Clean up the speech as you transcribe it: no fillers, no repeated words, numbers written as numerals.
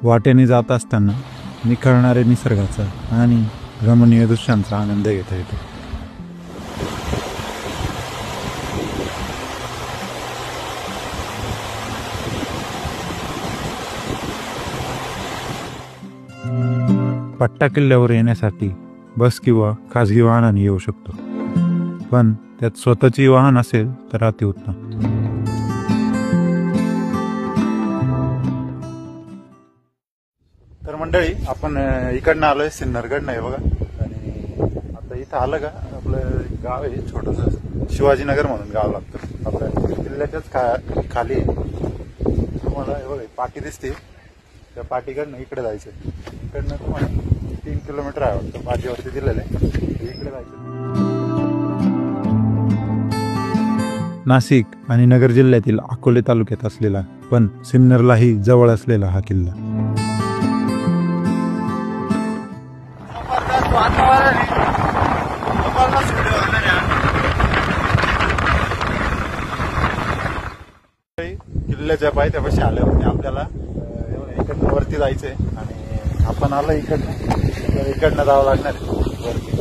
वाटेने जात असताना निखळणाऱ्या निसर्गाचा आणि रमणीय दृश्यांचा आनंद घेता येतो. पट्टा किल्ल्यावर येण्यासाठी बस किंवा खाजगी वाहनाने येऊ शकतो, पण त्यात स्वतःची वाहन असेल तर अतिउत्तम. तर मंडळी, आपण इकडनं आलोय सिन्नरगड नाही बघा. आणि आता इथं आलं का आपलं गाव आहे छोटंसं, शिवाजीनगर म्हणून गाव लागतं. आपल्या किल्ल्याच्याच खाली तुम्हाला हे बघा पाटी दिसते, त्या पाटीकडनं इकडे जायचं. इकडनं तुम्हाला 3 किलोमीटर आहे वाटतं, पाठीवरती दिलेलं आहे, इकडे जायचं. नाशिक आणि नगर जिल्ह्यातील अकोले तालुक्यात असलेला पण सिन्नरलाही जवळ असलेला हा किल्ला. किल्ल्याच्या पायथ्यापाशी आल्यावरती आपल्याला इकडनं वरती जायचंय आणि आपण आलो इकडनं जावं लागणार आहे वरती.